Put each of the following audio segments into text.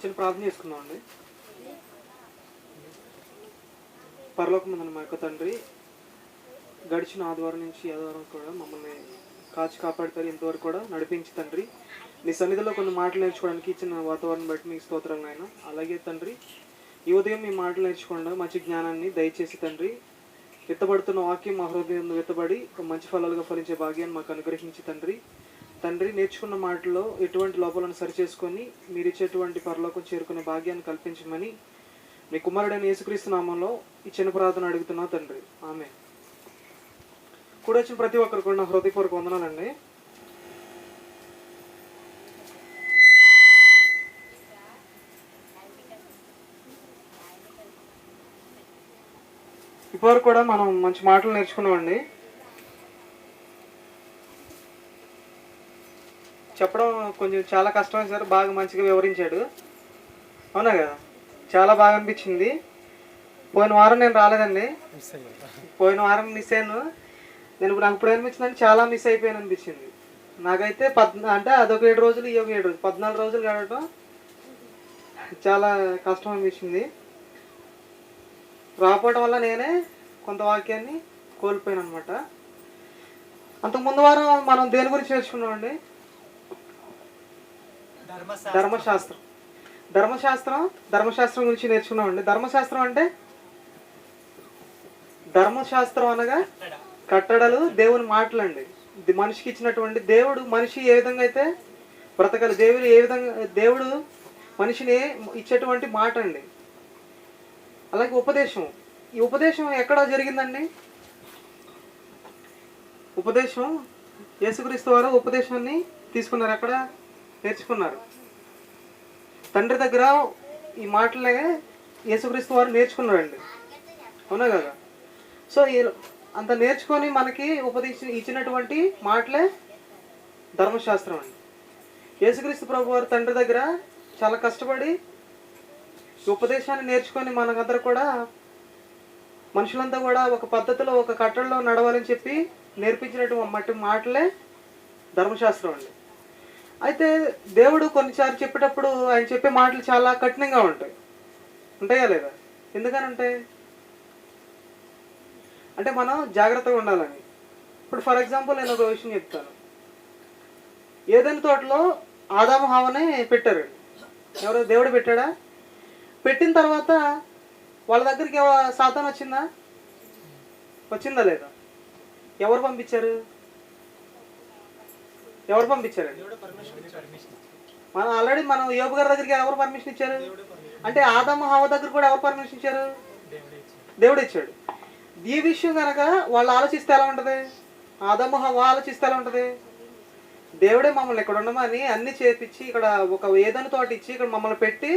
చిన్న ప్రార్థన చేసుకుందామండి. పరలోకమందున్న మా యొక్క తండ్రి, గడిచిన ఆదివారం నుంచి ఆదివారం కూడా మమ్మల్ని కాచి కాపాడుతారు, ఇంతవరకు కూడా నడిపించి తండ్రి నీ సన్నిధిలో కొన్ని మాటలు నేర్చుకోవడానికి ఇచ్చిన వాతావరణం బట్టి మీకు స్తోత్రాలు నాయన. అలాగే తండ్రి ఈ ఉదయం మీ మాటలు నేర్చుకోండి, మంచి జ్ఞానాన్ని దయచేసి తండ్రి విత్తబడుతున్న వాక్యం మా హృదయం విత్తబడి మంచి ఫలాలుగా ఫలించే భాగ్యాన్ని మాకు అనుగ్రహించి తండ్రి నేర్చుకున్న మాటల్లో ఎటువంటి లోపాలను సరిచేసుకొని మీరు ఇచ్చేటువంటి పరలోకం చేరుకునే భాగ్యాన్ని కల్పించమని మీ కుమారుడైన యేసుక్రీస్తు నామంలో ఈ చిన్న ప్రార్థన అడుగుతున్నా తండ్రి, ఆమె. కూడా వచ్చిన ప్రతి ఒక్కరు కూడా నా హృదయపూర్వక వందనాలండి. ఇప్పటివరకు కూడా మనం మంచి మాటలు నేర్చుకున్నామండి. చెప్పడం కొంచెం చాలా కష్టమైంది సార్, బాగా మంచిగా వివరించాడు, అవునా కదా? చాలా బాగా అనిపించింది. పోయిన వారం నేను రాలేదండి, పోయిన వారం మిస్ అయ్యాను. నాకు ఇప్పుడు అనిపించిందంటే చాలా మిస్ అయిపోయాను అనిపించింది నాకైతే. అంటే అదొక 7 రోజులు, ఈ ఒక 7 రోజులు, 14 రోజులు గడవటం చాలా కష్టం అనిపించింది. రాకపోవడం వల్ల నేనే కొంత వాక్యాన్ని కోల్పోయాను అనమాట. అంతకుముందు వారం మనం దేని గురించి నేర్చుకున్నామండి? ధర్మశాస్త్రం గురించి నేర్చుకున్నామండి. ధర్మశాస్త్రం అనగా కట్టడలు, దేవుని మాటలండి. మనిషికి ఇచ్చినటువంటి దేవుడు మనిషి ఏ విధంగా అయితే బ్రతకాలి, దేవుడు మనిషిని ఇచ్చేటువంటి మాట అండి. అలాగే ఉపదేశం. ఈ ఉపదేశం ఎక్కడ జరిగిందండి? ఉపదేశం యేసుక్రీస్తు వారు ఉపదేశాన్ని తీసుకున్నారు, ఎక్కడ నేర్చుకున్నారు? తండ్రి దగ్గర ఈ మాటలే యేసుక్రీస్తు వారు నేర్చుకున్నారండి, అవునా కదా? సో అంత నేర్చుకొని మనకి ఇచ్చినటువంటి మాటలే ధర్మశాస్త్రం అండి. యేసుక్రీస్తు ప్రభు వారు తండ్రి దగ్గర చాలా కష్టపడి ఉపదేశాన్ని నేర్చుకొని మనకందరూ కూడా, మనుషులంతా కూడా ఒక పద్ధతిలో, ఒక కట్టడలో నడవాలని చెప్పి నేర్పించినటువంటి మాటలే ధర్మశాస్త్రం అండి. అయితే దేవుడు కొన్నిసార్లు చెప్పేటప్పుడు ఆయన చెప్పే మాటలు చాలా కఠినంగా ఉంటాయా లేదా? ఎందుకనంటే అంటే మనం జాగ్రత్తగా ఉండాలని. ఇప్పుడు ఫర్ ఎగ్జాంపుల్ నేను ఒక విషయం చెప్తాను. ఏదైనా తోటలో ఆదాము హవ్వని పెట్టారు. ఎవరో దేవుడు పెట్టాడా? పెట్టిన తర్వాత వాళ్ళ దగ్గరికి సాతాను వచ్చిందా లేదా? ఎవరు పంపించారండి? మనం యోబు గారి దగ్గరికి ఎవరు పర్మిషన్ ఇచ్చారు? అంటే ఆదాము హవ్వ దగ్గర కూడా ఎవరు పర్మిషన్ ఇచ్చారు? దేవుడు ఇచ్చాడు. ఈ విషయం కనుక వాళ్ళు ఆలోచిస్తే ఎలా ఉంటుంది? ఆదాము హవ్వ ఆలోచిస్తే ఎలా ఉంటుంది? దేవుడే మమ్మల్ని ఇక్కడ ఉండమని అన్ని చేపించి, ఇక్కడ ఒక ఏదైనా తోట ఇచ్చి ఇక్కడ మమ్మల్ని పెట్టి,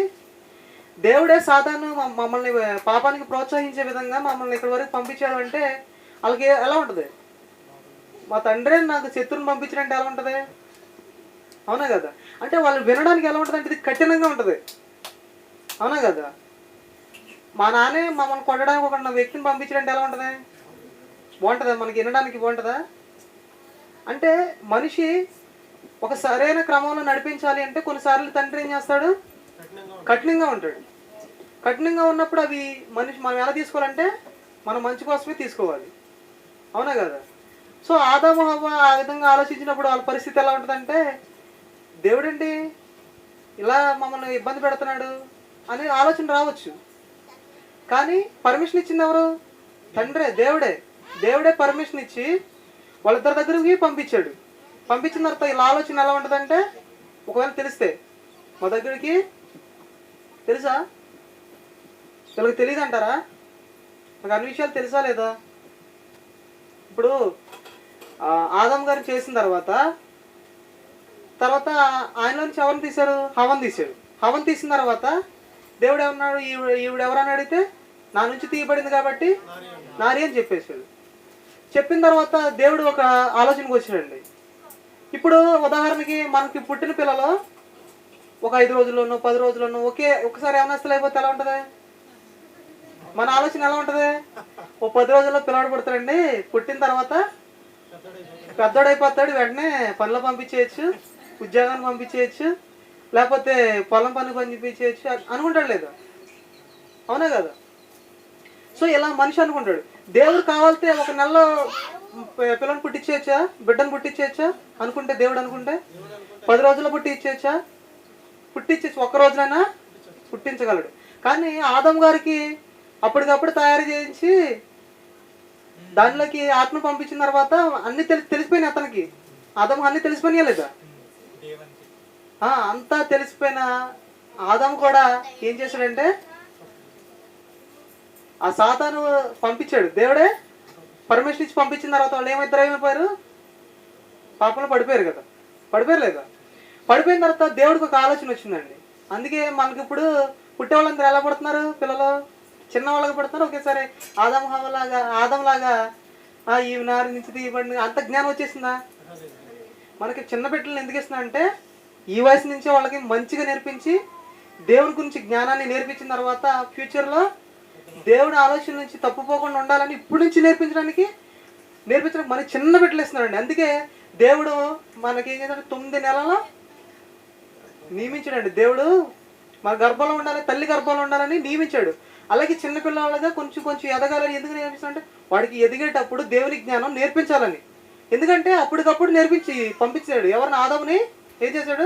దేవుడే సాతాను మమ్మల్ని పాపానికి ప్రోత్సహించే విధంగా మమ్మల్ని ఇక్కడ వరకు పంపించాడు అంటే వాళ్ళకి ఎలా ఉంటుంది? మా తండ్రే నాకు శత్రువుని పంపించాడంటే ఎలా ఉంటుంది? అవునా కదా? అంటే వాళ్ళు వినడానికి ఎలా ఉంటుంది అంటే ఇది కఠినంగా ఉంటుంది, అవునా కదా? మా నాన్నే మమ్మల్ని కొట్టడానికి ఒక వ్యక్తిని పంపించాడంటే ఎలా ఉంటుంది? బాగుంటుందా? మనకి వినడానికి బాగుంటుందా? అంటే మనిషి ఒక సరైన క్రమంలో నడిపించాలి అంటే కొన్నిసార్లు తండ్రి ఏం చేస్తాడు? కఠినంగా ఉంటాడు. కఠినంగా ఉన్నప్పుడు అవి మనం ఎలా తీసుకోవాలంటే మన మంచి కోసమే తీసుకోవాలి, అవునా కదా? సో ఆదాము హవ్వ ఆ విధంగా ఆలోచించినప్పుడు వాళ్ళ పరిస్థితి ఎలా ఉంటుందంటే, దేవుడండి ఇలా మమ్మల్ని ఇబ్బంది పెడుతున్నాడు అనే ఆలోచన రావచ్చు. కానీ పర్మిషన్ ఇచ్చింది ఎవరు? తండ్రే, దేవుడే పర్మిషన్ ఇచ్చి వాళ్ళిద్దరి దగ్గరికి పంపించాడు. పంపించిన తర్వాత ఇలా ఆలోచన ఎలా ఉంటుందంటే, ఒకవేళ తెలిస్తే మా దగ్గరికి తెలుసా? వీళ్ళకి తెలియదు అంటారా? నాకు అన్ని విషయాలు తెలుసా లేదా? ఇప్పుడు ఆదాం గారు చేసిన తర్వాత ఆయనలో నుంచి ఎవరిని తీశారు? హవ్వని తీశాడు. హవ్వని తీసిన తర్వాత దేవుడు ఏమన్నాడు? ఈవిడ ఎవరని అడిగితే నా నుంచి తీయబడింది కాబట్టి నారి అని చెప్పేశాడు. చెప్పిన తర్వాత దేవుడు ఒక ఆలోచనకు వచ్చాడండి. ఇప్పుడు ఉదాహరణకి మనకి పుట్టిన పిల్లలు ఒక 5 రోజుల్లోనూ 10 రోజుల్లోనూ ఒకసారి ఏమనస్తలు అయిపోతే ఎలా ఉంటుంది? మన ఆలోచన ఎలా ఉంటుంది? ఓ 10 రోజుల్లో పిల్లవాడు పుడతాడండి, పుట్టిన తర్వాత పెద్దోడైపోతాడు, వెంటనే పనిలో పంపించేయచ్చు, ఉద్యోగాన్ని పంపించేయచ్చు, లేకపోతే పొలం పని పంపించేయచ్చు అనుకుంటాడు లేదా? అవునా కదా? సో ఇలా మనిషి అనుకుంటాడు. దేవుడు కావాలితే ఒక నెలలో పిల్లని పుట్టించేయచ్చా, బిడ్డను పుట్టించేయచ్చా అనుకుంటే, దేవుడు అనుకుంటే 10 రోజుల్లో పుట్టించేయచ్చా? పుట్టించేసి ఒక్క రోజులైనా పుట్టించగలడు. కానీ ఆదం గారికి అప్పటికప్పుడు తయారు చేయించి దానిలోకి ఆత్మ పంపించిన తర్వాత అన్ని తెలిసిపోయినాయి అతనికి. ఆదం అన్ని తెలిసిపోయినా లేదా? అంతా తెలిసిపోయిన ఆదం కూడా ఏం చేశాడంటే ఆ సాతాను పంపించాడు. దేవుడే పర్మిషన్ ఇచ్చి పంపించిన తర్వాత వాళ్ళు ఏమైపోయారు? పాపంలో పడిపోయారు కదా. పడిపోయారు లేదా? పడిపోయిన తర్వాత దేవుడికి ఒక ఆలోచన వచ్చిందండి. అందుకే మనకి ఇప్పుడు పుట్టేవాళ్ళందరూ ఎలా పడుతున్నారు? పిల్లలు చిన్నవాళ్ళగా పడుతున్నారు. ఒకేసారి ఆదంలాగా ఈ నారు నుంచి తీయబడి అంత జ్ఞానం వచ్చేసిందా? మనకి చిన్న బిడ్డలను ఎందుకు ఇస్తున్నా అంటే ఈ వయసు నుంచే వాళ్ళకి మంచిగా నేర్పించి దేవుని గురించి జ్ఞానాన్ని నేర్పించిన తర్వాత ఫ్యూచర్లో దేవుడి ఆలోచన నుంచి తప్పుపోకుండా ఉండాలని ఇప్పటి నుంచి నేర్పించడానికి మనకి చిన్న బిడ్డలు ఇస్తున్నారండి. అందుకే దేవుడు మనకి ఏం చేస్తాడు? 9 నెలలు నియమించాడండి. దేవుడు మన గర్భంలో ఉండాలి, తల్లి గర్భంలో ఉండాలని నియమించాడు. అలాగే చిన్నపిల్లలుగా కొంచెం ఎదగాలని ఎందుకు నేర్పిస్తాడంటే వాడికి ఎదిగేటప్పుడు దేవుని జ్ఞానం నేర్పించాలని. ఎందుకంటే అప్పటికప్పుడు నేర్పించి పంపించాడు. ఎవరిని? ఆదాముని ఏం చేశాడు?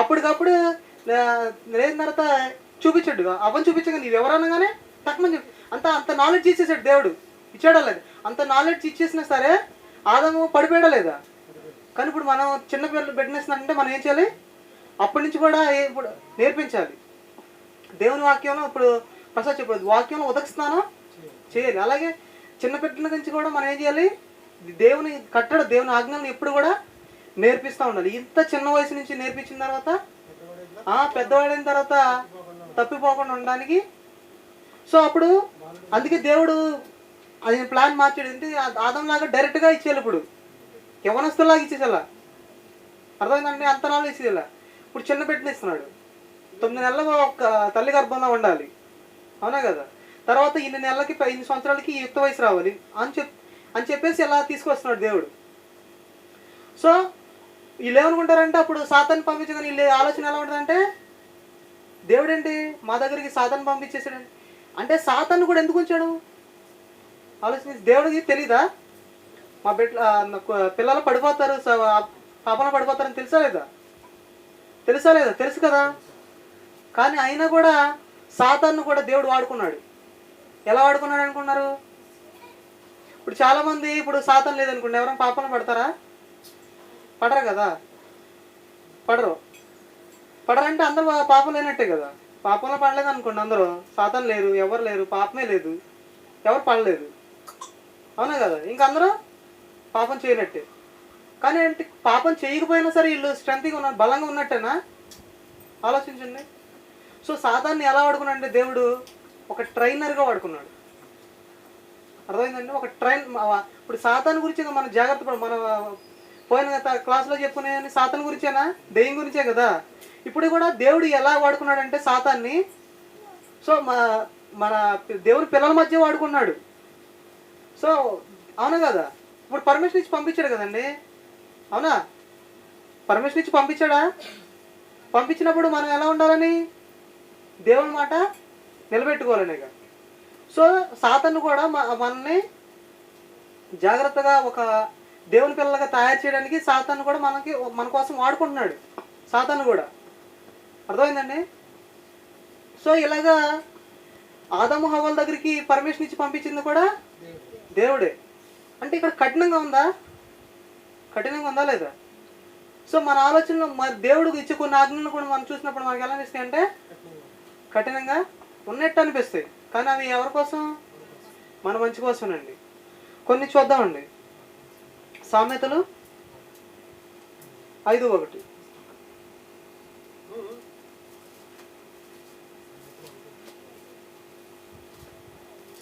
అప్పటికప్పుడు లేని తర్వాత చూపించాడు. అవన్నీ చూపించగా నీవు ఎవరనగానే తక్కువ అంత నాలెడ్జ్ ఇచ్చేసాడు దేవుడు. ఇచ్చాడా లేదు? అంత నాలెడ్జ్ ఇచ్చేసినా సరే ఆదాము పడిపోయాడా లేదా? కానీ ఇప్పుడు మనం చిన్న పిల్లలు పెట్టినేస్తున్నారంటే మనం ఏం చేయాలి? అప్పటి నుంచి కూడా ఇప్పుడు నేర్పించాలి. దేవుని వాక్యంలో ఇప్పుడు ప్రసాద్ చెప్పలేదు, వాక్యంలో ఉదక స్నానం చేయాలి. అలాగే చిన్న పిల్లల నుంచి కూడా మనం ఏం చేయాలి? దేవుని కట్టడం, దేవుని ఆజ్ఞలను ఎప్పుడు కూడా నేర్పిస్తూ ఉండాలి. ఇంత చిన్న వయసు నుంచి నేర్పించిన తర్వాత పెద్దవాడైన తర్వాత తప్పిపోకుండా ఉండడానికి. సో అప్పుడు అందుకే దేవుడు అది ప్లాన్ మార్చాడు. ఏంటి? ఆదంలాగా డైరెక్ట్గా ఇచ్చేయాలి. ఇప్పుడు యవనస్తులాగా ఇచ్చేసేలా. అర్థమైందండి? అంత నాలుగు ఇచ్చేలా. ఇప్పుడు చిన్న బిడ్డని ఇస్తున్నాడు. 9 నెలలు ఒక తల్లి గర్భంలో ఉండాలి. అవునా కదా? తర్వాత ఇన్ని నెలలకి 5 సంవత్సరాలకి యుక్త వయసు రావాలి అని చెప్పేసి ఇలా తీసుకొస్తున్నాడు దేవుడు. సో వీళ్ళు ఏమనుకుంటారంటే అప్పుడు సాతాన్ని పంపించగానే వీళ్ళు ఆలోచన ఎలా ఉంటుందంటే దేవుడు ఏంటి మా దగ్గరికి సాతాన్ని పంపించేసాడండి అంటే సాతాన్ని కూడా ఎందుకు ఉంచాడు ఆలోచన? దేవుడికి తెలీదా? మా పిల్లలు పడిపోతారు, పాపంలో పడిపోతారని తెలుసా లేదా? తెలుసు కదా. కానీ అయినా కూడా సాతాన్ని కూడా దేవుడు వాడుకున్నాడు. ఎలా వాడుకున్నాడు అనుకున్నారు? ఇప్పుడు చాలామంది ఇప్పుడు సాతాన్ లేదనుకోండి, ఎవరైనా పాపంలో పడతారా? పడరు కదా. పడరంటే అందరూ పాపం లేనట్టే కదా. పాపంలో పడలేదు అనుకోండి, అందరూ సాతాన్ లేరు, ఎవరు లేరు, పాపమే లేదు, ఎవరు పడలేదు. అవునా కదా? ఇంకా అందరూ పాపం చేయనట్టే. కానీ అంటే పాపం చేయకపోయినా సరే వీళ్ళు స్ట్రెంత్గా ఉన్నారు, బలంగా ఉన్నట్టేనా? ఆలోచించండి. సో సాతాన్ని ఎలా వాడుకున్నాడు అంటే దేవుడు ఒక ట్రైనర్గా వాడుకున్నాడు. అర్థమైందండి? ఒక ఇప్పుడు సాతాన్ గురించి మన జాగ్రత్త మన పోయిన క్లాస్లో చెప్పుకునే సాతాన్ గురించేనా? దెయ్యం గురించే కదా. ఇప్పుడు కూడా దేవుడు ఎలా వాడుకున్నాడంటే సాతాన్ని, సో మన దేవుని పిల్లల మధ్య వాడుకున్నాడు. సో అవునా కదా? ఇప్పుడు పర్మిషన్ ఇచ్చి పంపించాడు కదండి. అవునా? పర్మిషన్ ఇచ్చి పంపించాడా? పంపించినప్పుడు మనం ఎలా ఉండాలని? దేవుని మాట నిలబెట్టుకోవాలనే కదా. సో సాతాను కూడా మనల్ని జాగ్రత్తగా ఒక దేవుని పిల్లలుగా తయారు చేయడానికి సాతాను కూడా మన కోసం వాడుకుంటున్నాడు. సాతాను కూడా. అర్థమైందండి? సో ఇలాగా ఆదాము హవ్వల దగ్గరికి పర్మిషన్ ఇచ్చి పంపించింది కూడా దేవుడే. అంటే ఇక్కడ కఠినంగా ఉందా లేదా? సో మన ఆలోచనలో మరి దేవుడికి ఇచ్చే కొన్ని ఆజ్ఞలను కూడా మనం చూసినప్పుడు మనకి ఎలా అనిపిస్తాయి అంటే కఠినంగా ఉన్నట్టు అనిపిస్తాయి. కానీ అవి ఎవరి కోసం? మన మంచి కోసమేనండి. కొన్ని చూద్దామండి. సామెతలు 5:1.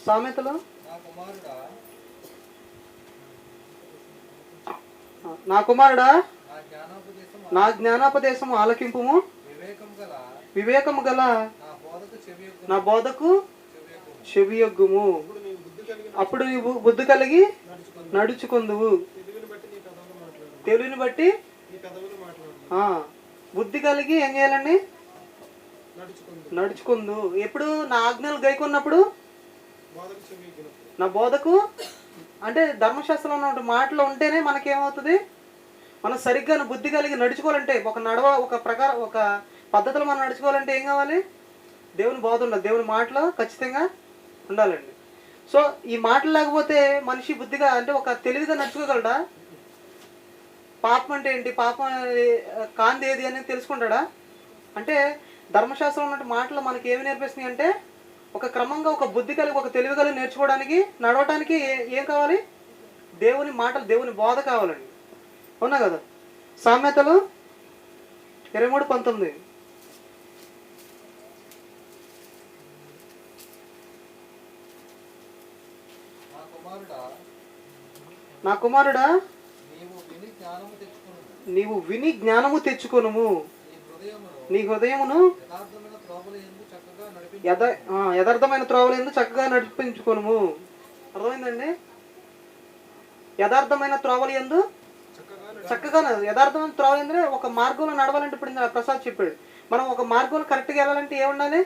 సామెతలు నా కుమారుడా నా జ్ఞానోపదేశము ఆలకింపుము, వివేకము గల నా బోధకు చెవియొగ్గుము, అప్పుడు నీవు బుద్ధి కలిగి నడుచుకుందువు. తెలివిని బట్టి బుద్ధి కలిగి ఏం చేయాలండి? నడుచుకుందు. ఎప్పుడు? నా ఆజ్ఞలు గైకొన్నప్పుడు, నా బోధకు అంటే ధర్మశాస్త్రంలో ఉన్న మాటలు ఉంటేనే మనకేమవుతుంది? మనం సరిగ్గా బుద్ధి కలిగి నడుచుకోవాలంటే, ఒక ప్రకారం ఒక పద్ధతిలో మనం నడుచుకోవాలంటే ఏం కావాలి? దేవుని బోధ ఉండాలి, దేవుని మాటలు ఖచ్చితంగా ఉండాలండి. సో ఈ మాటలు లేకపోతే మనిషి బుద్ధిగా అంటే ఒక తెలివిగా నడుచుకోగలడా? పాపం అంటే ఏంటి, పాపం కాంతి ఏది అనేది తెలుసుకుంటాడా? అంటే ధర్మశాస్త్రం ఉన్నట్టు మాటలు మనకి ఏమి నేర్పిస్తున్నాయి అంటే, ఒక క్రమంగా ఒక బుద్ధి కలిగి ఒక తెలివి కలిగి నేర్చుకోవడానికి, నడవటానికి ఏం కావాలి? దేవుని మాటలు, దేవుని బోధ కావాలండి. అవునా కదా? సామెతలు 23:19. నా కుమారుడా, నీవు విని జ్ఞానము తెచ్చుకొనుము, నీ హృదయమును యథార్థమైన త్రోవలందు చక్కగా నడిపించుకొనుము. అర్థమైందండి? యథార్థమైన త్రోవలు ఎందు చక్కగా, యథార్థమైన త్రోవలు ఎందుకు ఒక మార్గంలో నడవాలంటే, ఇప్పుడు ప్రసాద్ చెప్పాడు, మనం ఒక మార్గంలో కరెక్ట్గా వెళ్ళాలంటే ఏముండాలి?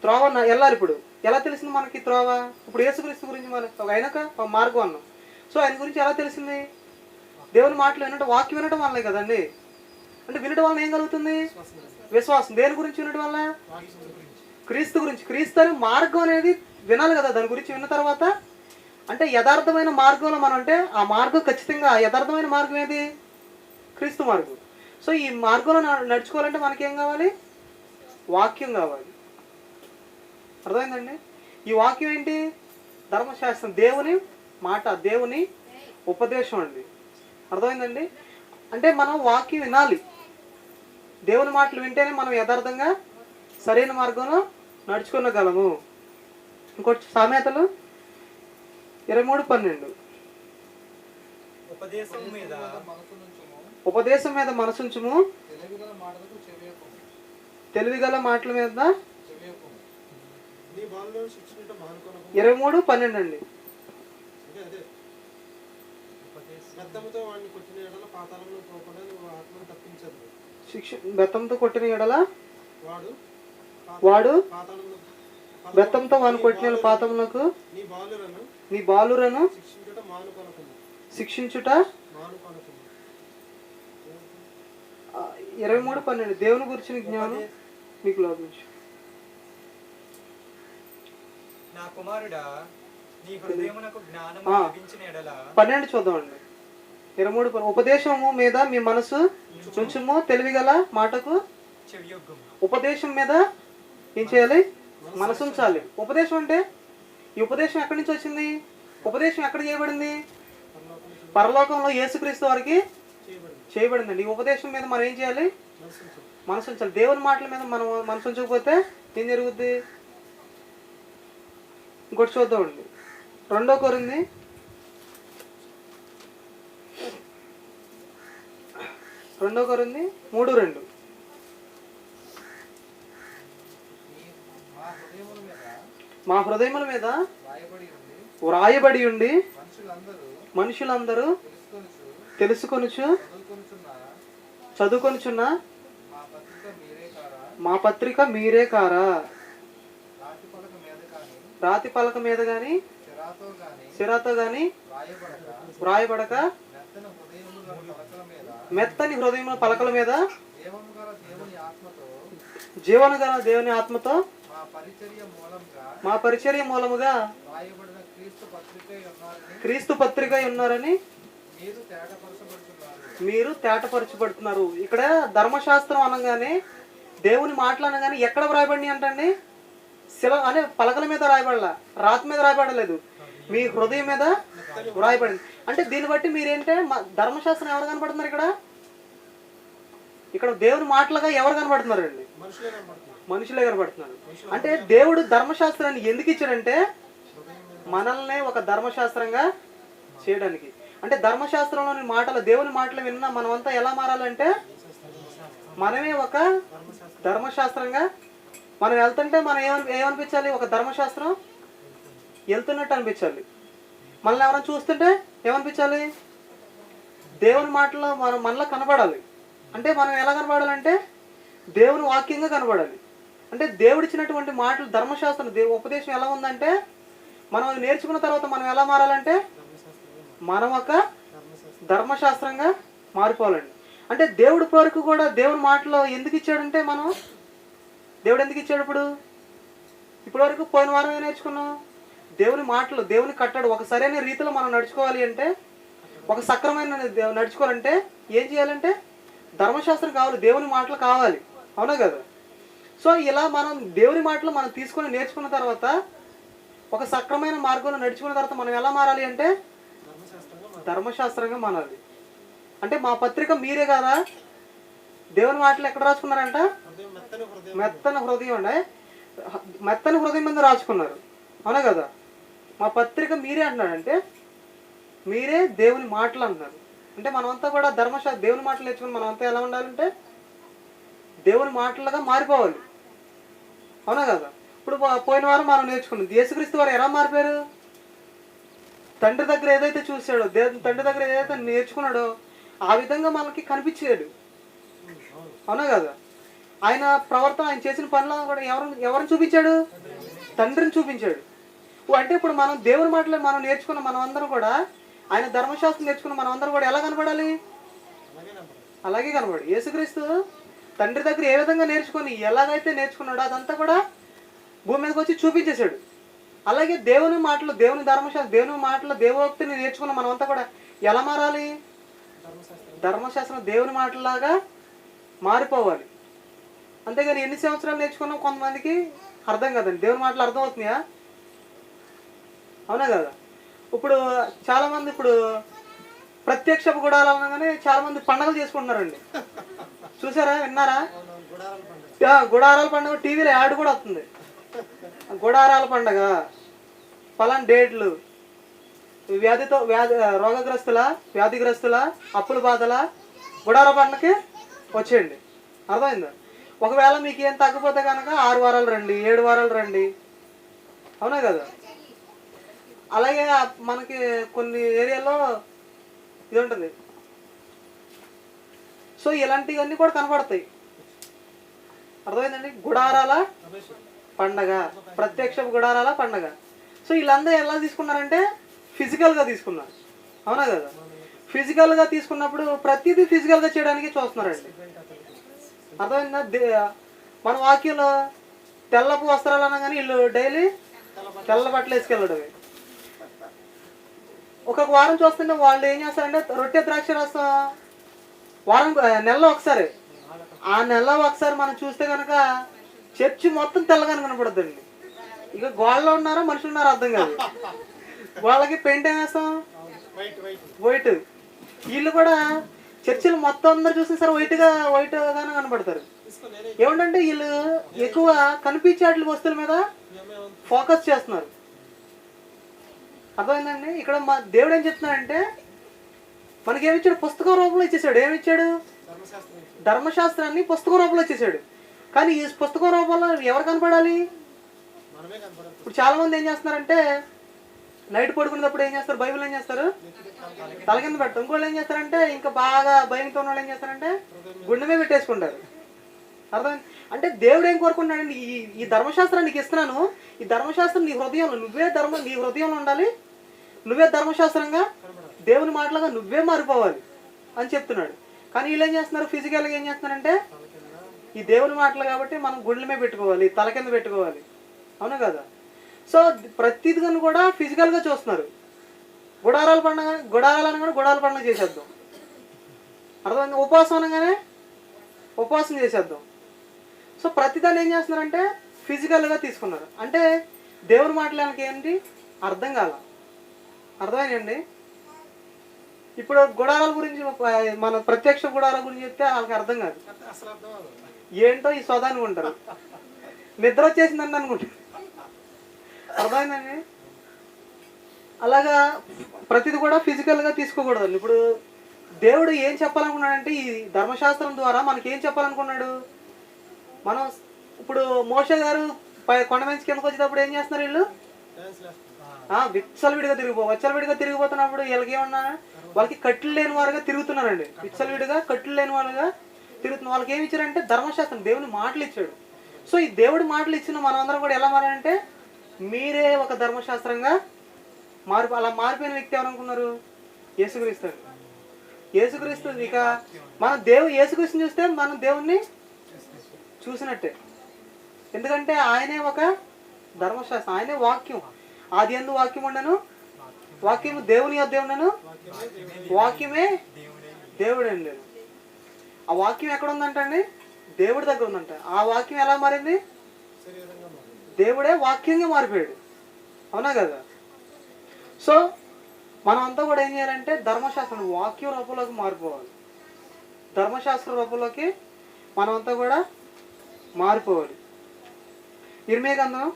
త్రోవ వెళ్ళాలి. ఇప్పుడు ఎలా తెలిసింది మనకి త్రోవ? ఇప్పుడు యేసుక్రీస్తు గురించి మనకు ఆయనక ఒక మార్గం అన్నాం. సో ఆయన గురించి ఎలా తెలిసింది? దేవుని మాటలు వినటం, వాక్యం వినటం వల్లే కదండి. అంటే వినటం వల్ల ఏం కలుగుతుంది? విశ్వాసం. దేని గురించి వినటం వల్ల? క్రీస్తు గురించి. క్రీస్తు అనే మార్గం అనేది వినాలి కదా. దాని గురించి విన్న తర్వాత అంటే యథార్థమైన మార్గంలో మనం, అంటే ఆ మార్గం ఖచ్చితంగా యథార్థమైన మార్గం ఏది? క్రీస్తు మార్గం. సో ఈ మార్గంలో నడుచుకోవాలంటే మనకేం కావాలి? వాక్యం కావాలి. అర్థమైందండి? ఈ వాక్యం ఏంటి? ధర్మశాస్త్రం, దేవుని మాట, దేవుని ఉపదేశం అండి. అర్థమైందండి? అంటే మనం వాక్యం వినాలి, దేవుని మాటలు వింటేనే మనం యథార్థంగా సరైన మార్గంలో నడుచుకోగలము. ఇంకోటి సామెతలు 23:12. ఉపదేశం మీద మనసుంచుము, తెలివిగల మాటల మీద. 23:12 అండి. బెత్తంతో కొట్టిన ఎడల వాడు బెత్తంతో వాడిని కొట్టిన పాతములకు నీ బాలురను శిక్షించుట. 23:12 దేవుని గురించిన జ్ఞానం మీకు లభించు. నా కుమారుడా, నీ హృదయమునకు జ్ఞానము లభించిన ఎడల. 12 చూద్దామండి. 23 ఉపదేశము మీద మీ మనసు ఉంచుము, తెలివిగల మాటకు చెవియొగ్గుము. ఉపదేశం మీద ఏం చేయాలి? మనసు ఉంచాలి. ఉపదేశం అంటే, ఈ ఉపదేశం ఎక్కడి నుంచి వచ్చింది? ఉపదేశం ఎక్కడ చేయబడింది? పరలోకంలో యేసుక్రీస్తు వారికి చేయబడిందండి. ఈ ఉపదేశం మీద మనం ఏం చేయాలి? మనసు ఉంచాలి. దేవుని మాటల మీద మనం మనసు ఉంచకపోతే ఏం జరుగుద్ది? ఇంకోటి చూద్దామండి. 2 కొరింథీ 3:2. మా హృదయముల మీద వ్రాయబడి ఉండి మనుషులందరూ తెలుసుకొనుచు చదువుకొనుచున్న మా పత్రిక మీరే కారా? రాతి పలక మీద గాని సిరాతో గాని వ్రాయబడక మెత్తని హృదయముల పలకల మీద జీవన గల దేవుని ఆత్మతో మా పరిచర్య మూలముగా క్రీస్తు పత్రిక ఉన్నారని మీరు తేటపరచబడుతున్నారు. ఇక్కడ ధర్మశాస్త్రం అనగానే, దేవుని మాటలు అనగానే ఎక్కడ వ్రాయబడి అంటండి? శిల అనే పలకల మీద రాయబడలా, రాతి మీద రాయబడలేదు, మీ హృదయం మీద వ్రాయబడింది. అంటే దీన్ని బట్టి మీరేంటే ధర్మశాస్త్రం ఎవరు కనబడుతున్నారు? ఇక్కడ దేవుని మాటలుగా ఎవరు కనబడుతున్నారండి? మనుషులే కనబడుతున్నారు. అంటే దేవుడు ధర్మశాస్త్రాన్ని ఎందుకు ఇచ్చాడంటే, మనల్ని ఒక ధర్మశాస్త్రంగా చేయడానికి. అంటే ధర్మశాస్త్రంలోని మాటలు, దేవుని మాటలు విన్నా మనమంతా ఎలా మారాలంటే, మనమే ఒక ధర్మశాస్త్రంగా మనం వెళ్తుంటే మనం ఏమనిపించాలి? ఒక ధర్మశాస్త్రం వెళ్తున్నట్టు అనిపించాలి. మనల్ని ఎవరైనా చూస్తుంటే ఏమనిపించాలి? దేవుని మాటలో మనలో కనబడాలి. అంటే మనం ఎలా కనబడాలంటే దేవుని వాక్యంగా కనబడాలి. అంటే దేవుడిచ్చినటువంటి మాటలు ధర్మశాస్త్రం ఉపదేశం ఎలా ఉందంటే మనం అది నేర్చుకున్న తర్వాత మనం ఎలా మారాలంటే మనం ఒక ధర్మశాస్త్రంగా మారిపోవాలండి. అంటే దేవుడి వరకు కూడా దేవుని మాటలో ఎందుకు ఇచ్చాడంటే దేవుడు ఎందుకు ఇచ్చాడు? ఇప్పటి వరకు పోయిన వారం ఏం నేర్చుకున్నాం? దేవుని మాటలు, దేవుని కట్టడు. ఒక సరైన రీతిలో మనం నడుచుకోవాలి అంటే, ఒక సక్రమైన నడుచుకోవాలంటే ఏం చేయాలంటే ధర్మశాస్త్రం కావాలి, దేవుని మాటలు కావాలి. అవునా కదా? సో ఇలా మనం దేవుని మాటలు మనం తీసుకొని నేర్చుకున్న తర్వాత ఒక సక్రమైన మార్గంలో నడుచుకున్న తర్వాత మనం ఎలా మారాలి అంటే ధర్మశాస్త్రంగా మారాలి. అంటే మా పత్రిక మీరే కదా దేవుని మాటలు ఎక్కడ రాసుకున్నారంట? మెత్తన హృదయం అండి, మెత్తన హృదయం మీద రాసుకున్నారు. అవునా కదా? మా పత్రిక మీరే అంటున్నాడంటే మీరే దేవుని మాటలు అంటున్నారు. అంటే మనమంతా కూడా దేవుని మాటలు నేర్చుకుని మనమంతా ఎలా ఉండాలంటే దేవుని మాటలుగా మారిపోవాలి. అవునా కదా? ఇప్పుడు పోయిన వారం మనం నేర్చుకున్నాం యేసుక్రీస్తు వారు ఎలా మారిపోయారు? తండ్రి దగ్గర ఏదైతే చూసాడో, తండ్రి దగ్గర ఏదైతే నేర్చుకున్నాడో ఆ విధంగా మనకి కనిపించాడు. అవునా కదా? ఆయన ప్రవర్తన, ఆయన చేసిన పనులు కూడా ఎవరిని చూపించాడు? తండ్రిని చూపించాడు. అంటే ఇప్పుడు మనం దేవుని మాటలు మనం నేర్చుకున్న మనం అందరం కూడా, ఆయన ధర్మశాస్త్రం నేర్చుకున్న మనం అందరం కూడా ఎలా కనబడాలి? అలాగే కనబడి యేసుక్రీస్తు తండ్రి దగ్గర ఏ విధంగా నేర్చుకొని ఎలాగైతే నేర్చుకున్నాడో అదంతా కూడా భూమి మీదకి వచ్చి చూపించేశాడు. అలాగే దేవుని మాటలు, దేవుని ధర్మశాస్త్రం, దేవుని మాటలు, దేవోక్తిని నేర్చుకున్న మనమంతా కూడా ఎలా మారాలి? ధర్మశాస్త్రం దేవుని మాటలాగా మారిపోవాలి. అంతేగాని ఎన్ని సంవత్సరాలు నేర్చుకున్నాం కొంతమందికి అర్థం కదండి. దేవుని మాటలు అర్థం అవుతున్నాయా? అవునా కదా? ఇప్పుడు చాలామంది ప్రత్యక్ష గుడారాలు అనగానే చాలామంది పండుగలు చేసుకుంటున్నారండి. చూసారా? విన్నారా? గుడారాల పండుగ టీవీలో యాడ్ కూడా వస్తుంది. గుడారాల పండుగ, పలానా డేట్లు, వ్యాధిగ్రస్తుల అప్పుల బాధల గుడార పండుగకి వచ్చేయండి. అర్థమైందా? ఒకవేళ మీకు ఏం తగ్గిపోతే కనుక 6 వారాలు రండి, 7 వారాలు రండి. అవునా కదా? అలాగే మనకి కొన్ని ఏరియాలో ఇది ఉంటుంది. సో ఇలాంటివన్నీ కూడా కనపడతాయి. అర్థమైందండి? గుడారాల పండగ, ప్రత్యక్ష గుడారాల పండగ. సో వీళ్ళందరూ ఎలా తీసుకున్నారంటే ఫిజికల్గా తీసుకున్నారు. అవునా కదా? ఫిజికల్గా తీసుకున్నప్పుడు ప్రతిదీ ఫిజికల్గా చేయడానికి చూస్తున్నారండి. అర్థమైందా? మన వాక్యంలో తెల్లపు వస్త్రాలు అనగానే వీళ్ళు డైలీ తెల్ల బట్టలు వేసుకెళ్ళడమే. ఒక్కొక్క వారం చూస్తుంటే వాళ్ళు ఏం చేస్తారంటే రొట్టె ద్రాక్ష రసం నెలలో ఒకసారి, ఆ నెలలో ఒకసారి మనం చూస్తే కనుక చర్చి మొత్తం తెల్లగానే కనపడుతుందండి. ఇక గోడలో ఉన్నారో మనుషులు ఉన్నారో అర్థం కాదు. వాళ్ళకి పెయింట్ ఏం వేస్తాం? వైట్. వీళ్ళు కూడా చర్చిలు మొత్తం అందరు చూసిన సరే వైట్గానే కనపడతారు. ఏమంటే వీళ్ళు ఎక్కువ కనిపించే వస్తువుల మీద ఫోకస్ చేస్తున్నారు. అర్థమైందండి? ఇక్కడ మా దేవుడు ఏం చెప్తున్నాడంటే మనకేమిచ్చాడు? పుస్తకం రూపంలో ఇచ్చేసాడు. ఏమిచ్చాడు? ధర్మశాస్త్రాన్ని పుస్తకం రూపంలో ఇచ్చేసాడు. కానీ ఈ పుస్తకం రూపంలో ఎవరు కనపడాలి? ఇప్పుడు చాలా మంది ఏం చేస్తున్నారంటే నైట్ పడుకునేటప్పుడు ఏం చేస్తారు? బైబిల్ ఏం చేస్తారు? తల కింద పెట్టారు. ఇంకోళ్ళు ఏం చేస్తారంటే ఇంకా బాగా భయంతో ఉన్న వాళ్ళు ఏం చేస్తారంటే గుండె మీద పెట్టేసుకుంటారు. అర్థమైంది? అంటే దేవుడు ఏం కోరుకుంటున్నాడండి? ఈ ధర్మశాస్త్రాన్ని నీకు ఇస్తున్నాను, ఈ ధర్మశాస్త్రం నీ హృదయంలో నీ హృదయంలో ఉండాలి, నువ్వే ధర్మశాస్త్రంగా దేవుని మాటలుగా నువ్వే మారిపోవాలి అని చెప్తున్నాడు. కానీ వీళ్ళు ఏం చేస్తున్నారు? ఫిజికల్గా ఏం చేస్తున్నారంటే ఈ దేవుని మాటలు కాబట్టి మనం గుండెల మీద పెట్టుకోవాలి, తల కింద పెట్టుకోవాలి. అవునా కదా? సో ప్రతిదిగా కూడా ఫిజికల్గా చూస్తున్నారు. గుడారాల అనగానే గుడారాల పండుగ చేసేద్దాం. అర్థమైంది? ఉపవాసం అనగానే ఉపవాసం చేసేద్దాం. సో ప్రతిదాన్ని ఏం చేస్తున్నారంటే ఫిజికల్గా తీసుకున్నారు. అంటే దేవుని మాటలకి ఏంటి అర్థం కాల. అర్థమైందండి? ఇప్పుడు గుడారాల గురించి మన ప్రత్యక్ష గుడారాల గురించి చెప్తే వాళ్ళకి అర్థం కాదు. ఏంటో ఈ సోదాన్ని ఉంటారు, నిద్ర వచ్చేసిందండి అనుకుంటారు. అర్థమైందండి? అలాగా ప్రతిది కూడా ఫిజికల్గా తీసుకోకూడదు. ఇప్పుడు దేవుడు ఏం చెప్పాలనుకున్నాడంటే ఈ ధర్మశాస్త్రం ద్వారా మనకి ఏం చెప్పాలనుకున్నాడు? మనం ఇప్పుడు మోషే గారు కొండ మంచి కిందకు వచ్చేటప్పుడు ఏం చేస్తున్నారు? వీళ్ళు విచ్చలవిడిగా తిరిగిపోతున్నప్పుడు వీళ్ళకి ఏమన్నా వాళ్ళకి కట్లు లేని వారుగా తిరుగుతున్నారండి. విచ్చలవిడిగా కట్లు లేని వారుగా తిరుగుతున్న వాళ్ళకి ఏమి ఇచ్చారంటే ధర్మశాస్త్రం, దేవుని మాటలు ఇచ్చాడు. సో ఈ దేవుడి మాటలు ఇచ్చిన మనమందరం కూడా ఎలా మారాలంటే మీరే ఒక ధర్మశాస్త్రంగా అలా మారిపోయిన వ్యక్తి ఎవరనుకున్నారు? యేసుక్రీస్తు. యేసుక్రీస్తు. ఇక మనం యేసుక్రీస్తుని చూస్తే మనం దేవుణ్ణి చూసినట్టే. ఎందుకంటే ఆయనే ఒక ధర్మశాస్త్రం, ఆయనే వాక్యం. ఆది యందు వాక్యం ఉండను, వాక్యము దేవుని యొద్ద ఉండను, వాక్యమే దేవుడు అండి. ఆ వాక్యం ఎక్కడ ఉందంట అండి? దేవుడి దగ్గర ఉందంట. ఆ వాక్యం ఎలా మారింది? దేవుడే వాక్యంగా మారిపోయాడు. అవునా కదా? సో మనం అంతా కూడా ఏం చేయాలంటే ధర్మశాస్త్రం వాక్యం రూపంలోకి మారిపోవాలి. ధర్మశాస్త్ర రూపంలోకి మనమంతా కూడా మారిపోవాలి. ఇర్మియా గ్రంథం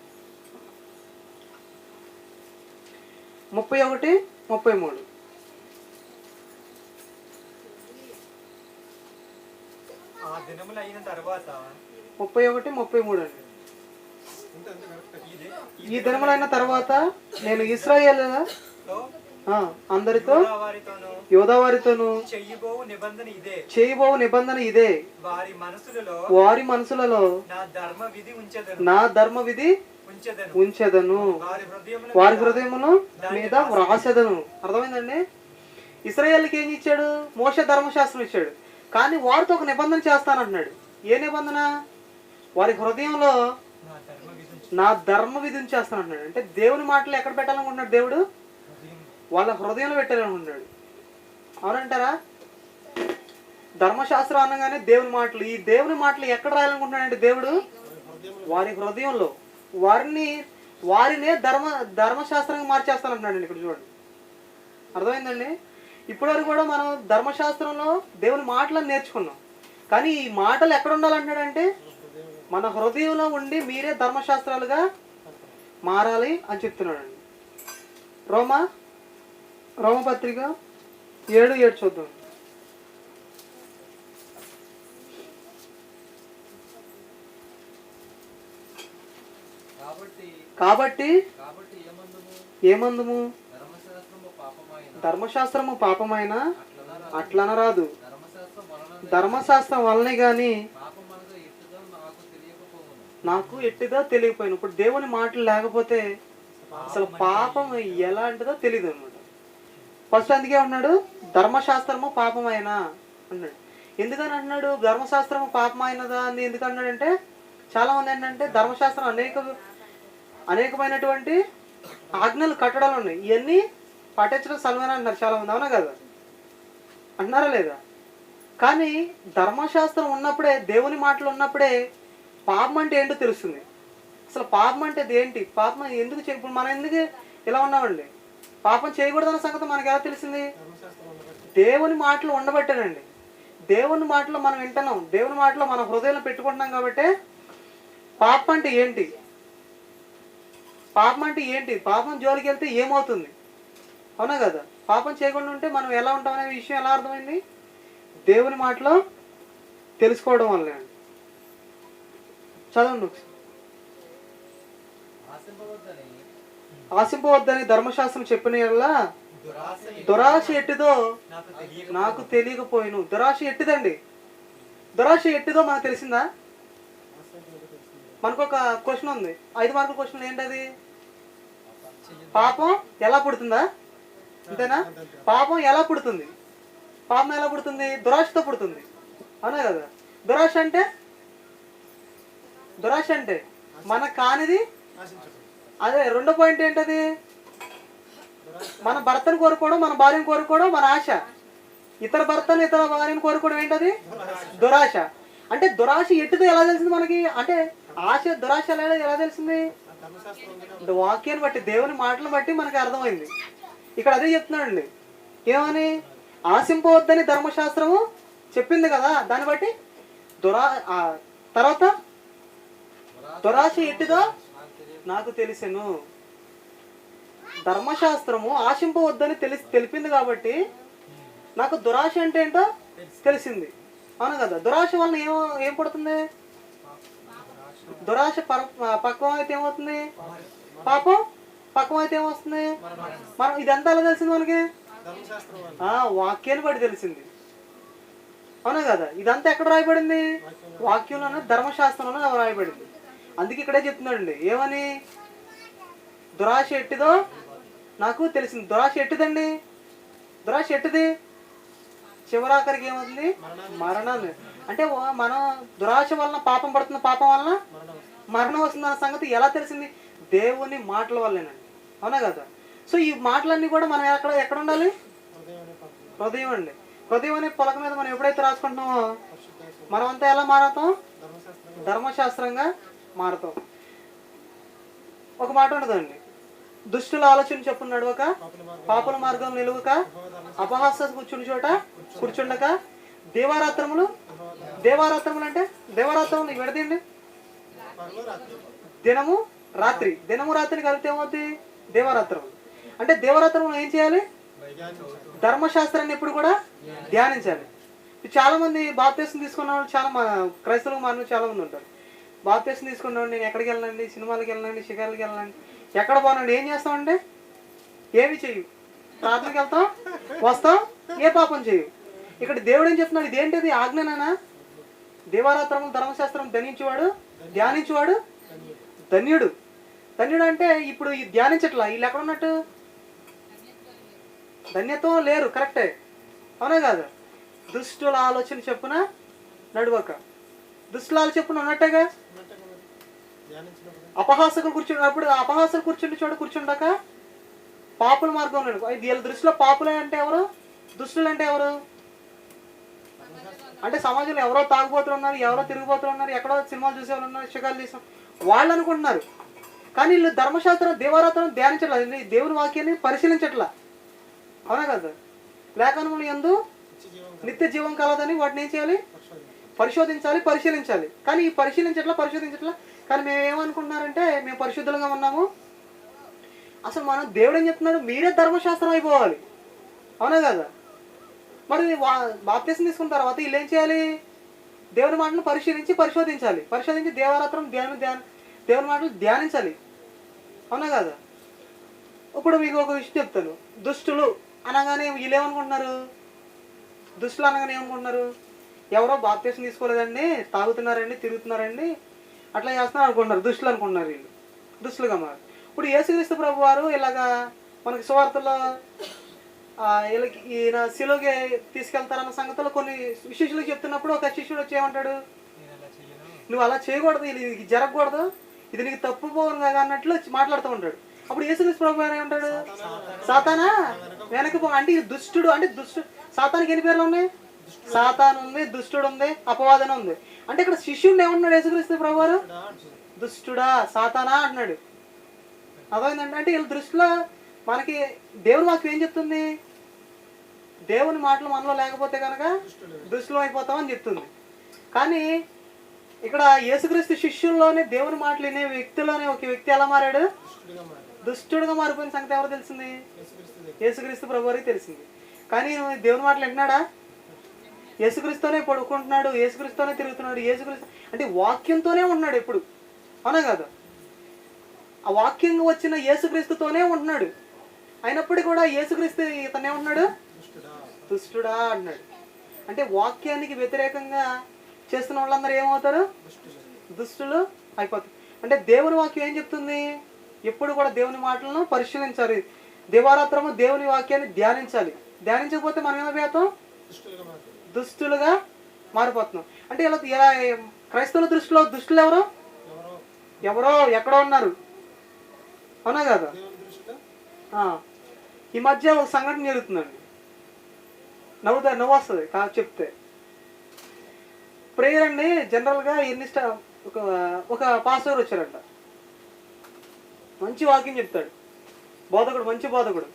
31:33. ఆ దినములు అయిన తర్వాత 31:33 అండి. ఈ దినములైన తర్వాత నేను ఇశ్రాయేలు అందరితో యోధావారితోను చెయ్యబోవు నిబంధన ఇదే, వారి మనసులలో నా ధర్మ విధి ఉంచెదను, వారి హృదయమును మీద వ్రాసెదను. అర్థమైందండి? ఇశ్రాయేలుకి ఏం ఇచ్చాడు? మోషే ధర్మశాస్త్రం ఇచ్చాడు. కానీ వారితో ఒక నిబంధన చేస్తానంటున్నాడు. ఏ నిబంధన? వారి హృదయంలో నా ధర్మ విధి ఉంచేస్తానంటున్నాడు. అంటే దేవుని మాటలు ఎక్కడ పెట్టాలనుకుంటున్నాడు దేవుడు? వాళ్ళ హృదయంలో పెట్టాలనుకుంటున్నాడు. అవునంటారా? ధర్మశాస్త్రం అనగానే దేవుని మాటలు. ఈ దేవుని మాటలు ఎక్కడ రాయాలనుకుంటున్నాడంటే దేవుడు వారి హృదయంలో, వారినే ధర్మశాస్త్రంగా మార్చేస్తానంటున్నాడండి. ఇక్కడ చూడండి, అర్థమైందండి? ఇప్పటివరకు కూడా మనం ధర్మశాస్త్రంలో దేవుని మాటలను నేర్చుకున్నాం. కానీ ఈ మాటలు ఎక్కడ ఉండాలంటున్నాడంటే మన హృదయంలో ఉండి మీరే ధర్మశాస్త్రాలుగా మారాలి అని చెప్తున్నాడండి. రోమపత్రిక 7:7 చూద్దాం. కాబట్టి ఏమందుము? ధర్మశాస్త్రము పాపమైన అట్లనరాదు, ధర్మశాస్త్రం వల్లనే గాని నాకు ఎట్టిదో తెలియకపోయిన. ఇప్పుడు దేవుని మాటలు లేకపోతే అసలు పాపం ఎలాంటిదో తెలియదు అనమాట. ఫస్ట్ అందుకే ఉన్నాడు ధర్మశాస్త్రము పాపమైన అన్నాడు. ఎందుకని అంటున్నాడు ధర్మశాస్త్రము పాపమైనదా అని? ఎందుకు అన్నాడంటే చాలా మంది ఏంటంటే ధర్మశాస్త్రం అనేకమైనటువంటి ఆజ్ఞలు కట్టడాలు ఉన్నాయి, ఇవన్నీ పాటించడం సలమని అంటున్నారు చాలా మంది. అవునా కదా? అంటున్నారా లేదా? కానీ ధర్మశాస్త్రం ఉన్నప్పుడే, దేవుని మాటలు ఉన్నప్పుడే పాపం అంటే ఏంటో తెలుస్తుంది. అసలు పాపం అంటే ఏంటి? పాపం ఎందుకు ఇప్పుడు మనం ఎందుకు ఇలా ఉన్నామండి? పాపం చేయకూడదన్న సంగతి మనకు ఎలా తెలిసింది? దేవుని మాటలు ఉండబట్టానండి. దేవుని మాటలు మనం వింటున్నాం, దేవుని మాటలు మన హృదయంలో పెట్టుకుంటున్నాం కాబట్టి పాపం అంటే ఏంటి, పాపం అంటే ఏంటి, పాపం జోలికి వెళ్తే ఏమవుతుంది? అవునా కదా? పాపం చేయకుండా ఉంటే మనం ఎలా ఉంటాం అనే విషయం ఎలా అర్థమైంది? దేవుని మాటలో తెలుసుకోవడం వల్లే. చదవండి ఒకసారి. ఆశింపవద్దని ధర్మశాస్త్రం చెప్పిన యెడల దురాశ ఎట్టిదో నాకు తెలియకపోయిను. దురాశ ఎట్టిదండి? దురాశ ఎట్టిదో మనకు తెలిసిందా? మనకు ఒక క్వశ్చన్ ఉంది, 5 మార్కుల క్వశ్చన్. ఏంటది? పాపం ఎలా పుడుతుందా? అంతేనా? పాపం ఎలా పుడుతుంది? పాపం ఎలా పుడుతుంది? దురాశతో పుడుతుంది. అవునా కదా? దురాశ అంటే మనకు కానిది. అదే రెండో పాయింట్ ఏంటది? మన భర్తను కోరుకోవడం, మన భార్యను కోరుకోవడం మన ఆశ. ఇతర భర్తను, ఇతర భార్యను కోరుకోవడం ఏంటది? దురాశ. అంటే దురాశ ఎట్టిదో ఎలా తెలిసింది మనకి? అంటే ఆశ దురాశ ఎలా తెలిసింది? వాక్యాన్ని బట్టి, దేవుని మాటలను బట్టి మనకి అర్థమైంది. ఇక్కడ అదే చెప్తున్నాడండి. ఏమని? ఆశింపవద్దని ధర్మశాస్త్రము చెప్పింది కదా, దాన్ని బట్టి తర్వాత దురాశ ఎట్టిదో నాకు తెలిసెను. ధర్మశాస్త్రము ఆశింపవద్దని తెలిపింది కాబట్టి నాకు దురాశ అంటే ఏంటో తెలిసింది. అవును కదా? దురాశ వలన ఏం పడుతుంది? దురాశ పక్వం అయితే ఏమవుతుంది? పాపం పక్వం అయితే ఏమొస్తుంది? మనం ఇదంతా ఎలా తెలిసింది మనకి? వాక్యాన్ని బట్టి తెలిసింది. అవునా కదా? ఇదంతా ఎక్కడ రాయబడింది? వాక్యంలోనూ ధర్మశాస్త్రంలోనూ రాయబడింది. అందుకే ఇక్కడే చెప్తున్నాడండి ఏమని, దురాశ ఎట్టిదో నాకు తెలిసింది. దురాశ ఎట్టిదండి? దురాశ ఎట్టిది? చివరాఖరికి ఏమవుతుంది? మరణాన్ని. అంటే మనం దురాశ వలన పాపం పడుతున్న, పాపం వలన మరణం వస్తుందన్న సంగతి ఎలా తెలిసింది? దేవుని మాటల వల్లేనండి. అవునా కదా? సో ఈ మాటలన్నీ కూడా మనం ఎక్కడ ఉండాలి? హృదయం అండి. హృదయం అనే పొలక మీద మనం ఎప్పుడైతే రాసుకుంటున్నామో మనం అంతా ఎలా మారతాం? ధర్మశాస్త్రంగా మారతాం. ఒక మాట ఉండదండి, దుష్టుల ఆలోచన చెప్పున నడవక, పాపుల మార్గం నిలువక, అపహాస్య కూర్చుని చోట కూర్చుండక, దేవారాత్రములు. దేవారాత్రములు అంటే దేవారాత్రములు విడదండి. దినము రాత్రి, దినము రాత్రి కలిపితే ఏమవుతుంది? దేవారాత్రములు. అంటే దేవారాత్రములు ఏం చేయాలి? ధర్మశాస్త్రాన్ని ఎప్పుడు కూడా ధ్యానించాలి. చాలా మంది బాప్తీసం తీసుకున్న వాళ్ళు, చాలా క్రైస్తవులు మారిన చాలా మంది ఉంటారు. బాప్తీసం తీసుకున్నాడు, నేను ఎక్కడికి వెళ్ళనండి, సినిమాలకు వెళ్ళనండి, షికార్లకి వెళ్ళనండి, ఎక్కడ పోనండి. ఏం చేస్తామంటే ఏమి చెయ్యి, ప్రార్థనకి వెళ్తాం, వస్తాం, ఏ పాపం చెయ్యి. ఇక్కడ దేవుడు ఏం చెప్తున్నాడు? ఇదేంటిది? ఆజ్ఞనా? దేవారాత్రము ధర్మశాస్త్రం ధ్యానించేవాడు, ధ్యానించేవాడు ధన్యుడు. ధన్యుడు అంటే ఇప్పుడు ఈ ధ్యానించట్లా, వీళ్ళు ఎక్కడ ఉన్నట్టు? ధన్యత్వం లేరు. కరెక్టే, అవునా కాదు? దుష్టుల ఆలోచన చెప్పున నడువక, దుష్టుల ఆలోచన చెప్పున ఉన్నట్టేగా. అపహాసకులు కూర్చున్నప్పుడు, అపహాసకులు కూర్చుంటే చోట కూర్చుండక, పాపుల మార్గం. వీళ్ళ దృష్టిలో పాపులే అంటే ఎవరు? దుష్టులు అంటే ఎవరు? అంటే సమాజంలో ఎవరో తాగుబోతులు ఉన్నారు, ఎవరో తిరిగిపోతులు ఉన్నారు, ఎక్కడో సినిమాలు చూసేవాళ్ళు ఉన్నారు, షికాలు చేసాం వాళ్ళు అనుకుంటున్నారు. కానీ వీళ్ళు ధర్మశాస్త్రం, దేవారాత్రం ధ్యానించట్లా, దేవుని వాక్యాన్ని పరిశీలించట్లా. అవునా కదా? లేఖనములు యందు నిత్య జీవం కలదని వాటిని ఏం చేయాలి? పరిశోధించాలి, పరిశీలించాలి. కానీ ఈ పరిశోధించట్లా. కానీ మేము ఏమనుకుంటున్నారంటే మేము పరిశుద్ధులుగా ఉన్నాము. అసలు మనం దేవుడు ఏం చెప్తున్నాడు? మీరే ధర్మశాస్త్రం అయిపోవాలి. అవునా కదా? మరి బాప్తీసం తీసుకున్న తర్వాత వీళ్ళు ఏం చేయాలి? దేవుని మాటను పరిశోధించాలి. దేవారాత్రం దేవుని మాటలు ధ్యానించాలి. అవునా కదా? ఇప్పుడు మీకు ఒక విషయం చెప్తాను. దుష్టులు అనగానే వీళ్ళు ఏమనుకుంటున్నారు? దుష్టులు అనగానే ఏమనుకుంటున్నారు? ఎవరో బాప్తీసం తీసుకోలేదండి, తాగుతున్నారండి, తిరుగుతున్నారండి, అట్లా చేస్తున్నారు అనుకుంటున్నారు. దుష్టులు అనుకుంటున్నారు వీళ్ళు, దుష్టులుగా మారు. ఇప్పుడు యేసుక్రీస్తు ప్రభు వారు ఇలాగా మనకి సువార్తలో వీళ్ళకి ఈయన శిలువకి తీసుకెళ్తారన్న సంగతిలో కొన్ని శిష్యులకు చెప్తున్నప్పుడు ఒక శిష్యుడు వచ్చి ఏమంటాడు? నువ్వు అలా చేయకూడదు, ఇది జరగకూడదు, ఇది నీకు తప్పు పోను కదా అన్నట్లు మాట్లాడుతూ ఉంటాడు. అప్పుడు యేసుక్రీస్తు ప్రభు వారు ఏమంటాడు? సాతానా వెనక్కి పో. అంటే ఇది దుష్టుడు. అంటే సాతానికి ఎన్ని పేర్లు ఉన్నాయి? సాతాను ఉంది, దుష్టుడు ఉంది, అపవాదన ఉంది. అంటే ఇక్కడ శిష్యుడిని ఏమన్నాడు యేసుక్రీస్తు ప్రభు వారు? దుష్టుడా, సాతానా అంటున్నాడు. అదేంటంటే అంటే వీళ్ళ దృష్టిలో మనకి దేవుని వాక్యం ఏం చెప్తుంది? దేవుని మాటలు మనలో లేకపోతే కనుక దుష్టులు అయిపోతామని చెప్తుంది. కానీ ఇక్కడ యేసుక్రీస్తు శిష్యుల్లోనే దేవుని మాటలు వినే వ్యక్తిలోనే ఒక వ్యక్తి ఎలా మారాడు? దుష్టుడుగా మారిపోయిన సంగతి ఎవరు తెలిసింది? యేసుక్రీస్తు ప్రభు వారికి తెలిసింది. కానీ దేవుని మాటలు వింటున్నాడా? యేసుక్రీస్తుతోనే పడుకుంటున్నాడు, యేసుక్రీస్తుతోనే తిరుగుతున్నాడు, యేసుక్రీస్తు అంటే వాక్యంతోనే ఉన్నాడు ఎప్పుడు. అవునా కదా? ఆ వాక్యంగా వచ్చిన యేసుక్రీస్తుతోనే ఉంటున్నాడు. అయినప్పటికీ కూడా యేసుక్రీస్తు ఇతనే ఉంటున్నాడు, దుష్టుడా అన్నాడు. అంటే వాక్యానికి వ్యతిరేకంగా చేస్తున్న వాళ్ళందరూ ఏమవుతారు? దుష్టులు అయిపోతారు. అంటే దేవుని వాక్యం ఏం చెప్తుంది? ఎప్పుడు కూడా దేవుని మాటలను పరిశీలించాలి. దేవారాత్రము దేవుని వాక్యాన్ని ధ్యానించాలి. ధ్యానించకపోతే మనం ఏమైపోతాం? దుష్టులుగా మారిపోతున్నాం. అంటే ఇలా క్రైస్తవుల దృష్టిలో దుష్టులు ఎవరో ఎక్కడో ఉన్నారు. అవునా కదా? ఈ మధ్య ఒక సంఘటన జరుగుతుందండి, నవ్వు వస్తుంది చెప్తే. ప్రేయర్ అండి జనరల్గా ఒక పాస్టర్ వచ్చారంట, మంచి వాక్యం చెప్తాడు, బోధకుడు, మంచి బోధకుడు.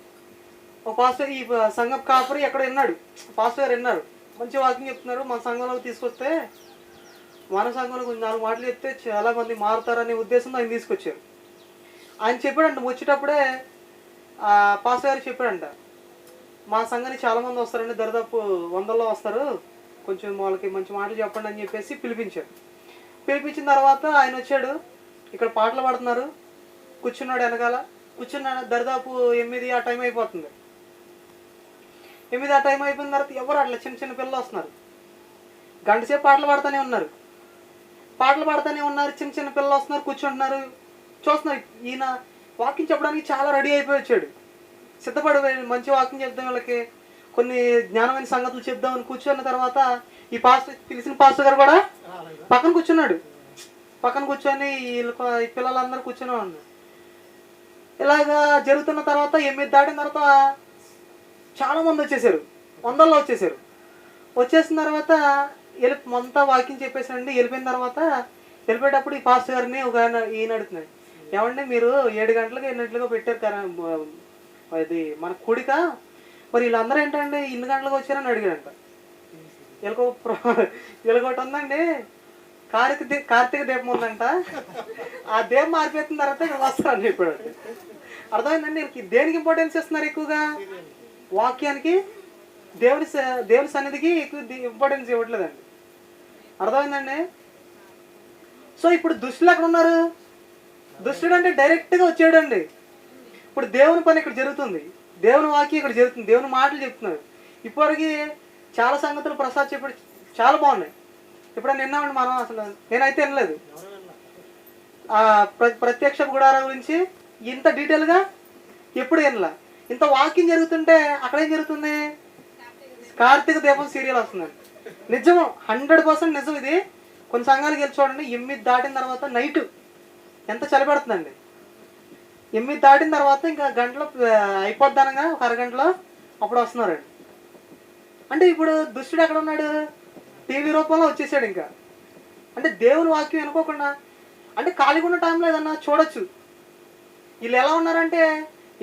ఒక పాస్టర్ ఈ సంఘం కాపురి ఎక్కడ విన్నాడు, పాస్టర్ గారు విన్నారు, మంచి వాక్యం చెప్తున్నారు, మన సంఘంలోకి తీసుకొస్తే, మన సంఘంలో కొంచెం 4 మాటలు చెప్తే చాలా మంది మారుతారనే ఉద్దేశంతో ఆయన తీసుకొచ్చారు. ఆయన చెప్పాడంట, వచ్చేటప్పుడే పాస్టర్ గారు చెప్పాడంట, మా సంఘానికి చాలామంది వస్తారండి, దరిదాపు 100లో వస్తారు, కొంచెం వాళ్ళకి మంచి మాటలు చెప్పండి అని చెప్పేసి పిలిపించారు. పిలిపించిన తర్వాత ఆయన వచ్చాడు, ఇక్కడ పాటలు పాడుతున్నారు, కూర్చున్నాడు, వెనకాల కూర్చున్నాడు. దరిదాపు 8 ఆ టైం అయిపోతుంది. 8 ఆ టైం అయిపోయిన తర్వాత ఎవరు అట్లా చిన్న చిన్న పిల్లలు వస్తున్నారు. గంట సేపు పాటలు పాడుతూనే ఉన్నారు. చిన్న చిన్న పిల్లలు వస్తున్నారు, కూర్చుంటున్నారు, చూస్తున్నారు. ఈయన వాకింగ్ చెప్పడానికి చాలా రెడీ అయిపోయి వచ్చాడు, సిద్ధపడి మంచి వాకింగ్ చెప్దాం, వీళ్ళకి కొన్ని జ్ఞానమైన సంగతులు చెప్దామని కూర్చున్న తర్వాత ఈ పిలిచిన పాస్టర్ గారు కూడా పక్కన కూర్చున్నాడు. పక్కన కూర్చొని వీళ్ళు ఈ పిల్లలందరూ కూర్చొని ఉన్నారు. ఇలాగా జరుగుతున్న తర్వాత 8 దాటిన తర్వాత చాలా మంది వచ్చేసారు, వందల్లో వచ్చేసారు. వచ్చేసిన తర్వాత అంతా వాకింగ్ చెప్పేసారండి. వెళ్ళిపోయిన తర్వాత వెళ్ళిపోయేటప్పుడు ఈ పాస్టర్ గారిని ఒక ఈయన అడుగుతున్నాడు, ఏమండి మీరు 7 గంటలకు 8 గంటలకు పెట్టారు కదా ఇది మన కూడిక, మరి వీళ్ళందరూ ఏంటండి ఇన్ని గంటలకు వచ్చారని అడిగాడంట. వీళ్ళకొకటి ఉందండి, కార్తీక దీపం ఉందంట, ఆ దీపం మారిపోతున్న తర్వాత ఇక్కడ వస్తారని చెప్పాడు. అర్థమైందండి? దేనికి ఇంపార్టెన్స్ ఇస్తున్నారు ఎక్కువగా? వాక్యానికి, దేవుని సన్నిధికి ఎక్కువ ఇంపార్టెన్స్ ఇవ్వట్లేదండి. అర్థమైందండి? సో ఇప్పుడు దుష్టులు ఎక్కడ ఉన్నారు? దుష్టుడు అంటే డైరెక్ట్గా వచ్చాడండి. ఇప్పుడు దేవుని పని ఇక్కడ జరుగుతుంది, దేవుని వాక్యం ఇక్కడ జరుగుతుంది, దేవుని మాటలు చెప్తున్నారు. ఇప్పటివరకు చాలా సంగతులు ప్రసాద్ చెప్పాడు, చాలా బాగున్నాయి. ఎప్పుడైనా విన్నామండి మనం? అసలు నేనైతే వినలేదు. ప్రత్యక్ష గుడారం గురించి ఇంత డీటెయిల్గా ఎప్పుడు వినలా. ఇంత వాకింగ్ జరుగుతుంటే అక్కడ ఏం జరుగుతుంది? కార్తీక దీపం సీరియల్ వస్తుందండి. నిజం, 100% నిజం ఇది. కొన్ని సంఘాలకు వెళ్ళి చూడండి, 8 దాటిన తర్వాత నైట్ ఎంత చలి పెడుతుందండి. 8 దాటిన తర్వాత ఇంకా గంటలో అయిపోద్దనగా ఒక అరగంటలో అప్పుడు వస్తున్నారండి. అంటే ఇప్పుడు దుష్టుడు ఎక్కడ ఉన్నాడు? టీవీ రూపంలో వచ్చేసాడు. ఇంకా అంటే దేవుని వాక్యం అనుకోకుండా, అంటే ఖాళీగా ఉన్న టైంలో ఏదన్నా చూడొచ్చు. వీళ్ళు ఎలా ఉన్నారంటే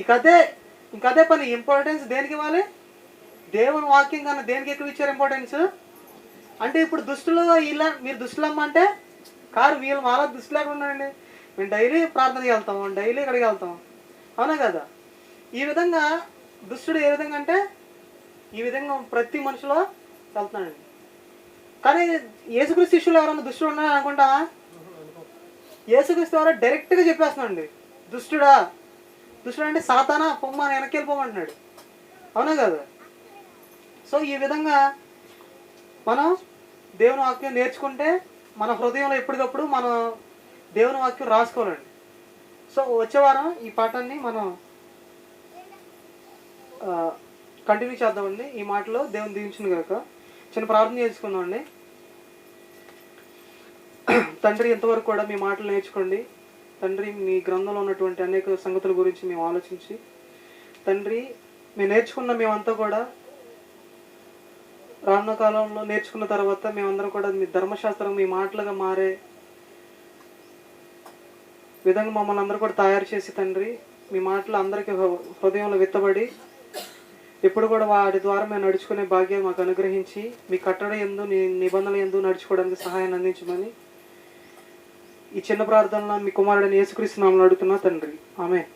ఇంకదే పని. ఇంపార్టెన్స్ దేనికి ఇవ్వాలి? దేవుని వాక్యం కన్నా దేనికి ఎక్కువ ఇచ్చారు ఇంపార్టెన్స్? అంటే ఇప్పుడు దుష్టులు మీరు దుష్టులమ్మ అంటే కారు, వీళ్ళు మాలా దుష్టులు ఎక్కడ ఉన్నారండి? మేము డైలీ ప్రార్థనకి వెళ్తాం, డైలీ ఇక్కడికి వెళ్తాం, అవునా కదా? ఈ విధంగా దుష్టుడు ఏ విధంగా అంటే ఈ విధంగా ప్రతి మనిషిలో వెళ్తున్నాడండి. కానీ యేసుక్రీస్తు శిష్యులు ఎవరన్నా దుష్టుడు ఉన్నారని అనుకుంటా? యేసుక్రీస్తు ఎవరో డైరెక్ట్గా చెప్పేస్తున్నాండి, దుష్టుడు అంటే సాతానా, పొమ్మ వెనక్కి వెళ్ళిపోమంటున్నాడు, అవునా కదా? సో ఈ విధంగా మనం దేవుని వాక్యం నేర్చుకుంటే మన హృదయంలో ఎప్పటికప్పుడు మనం దేవుని వాక్యం రాసుకోవాలండి. సో వచ్చే వారం ఈ పాఠాన్ని మనం కంటిన్యూ చేద్దామండి. ఈ మాటలో దేవుని దీవించిన కనుక చిన్న ప్రార్థన చేసుకుందామండి. తండ్రి, ఇంతవరకు కూడా మీ మాటలు నేర్చుకోండి తండ్రి. మీ గ్రంథంలో ఉన్నటువంటి అనేక సంగతుల గురించి మేము ఆలోచించి తండ్రి, మేము నేర్చుకున్న మేమంతా కూడా రానున్న కాలంలో నేర్చుకున్న తర్వాత మేమందరం కూడా మీ ధర్మశాస్త్రం మీ మాటలుగా మారే విధంగా మమ్మల్ని అందరూ కూడా తయారు చేసి తండ్రి, మీ మాటలు అందరికీ హృదయంలో విత్తబడి ఎప్పుడు కూడా వాటి ద్వారా మేము నడుచుకునే భాగ్యం మాకు అనుగ్రహించి మీ కట్టడ యందు నీ నిబంధనల యందు నడుచుకోవడానికి సహాయాన్ని అందించమని ఈ చిన్న ప్రార్థనలో మీ కుమారుడైన యేసుక్రీస్తు నామములో అడుగుతున్నా తండ్రి, ఆమేన్.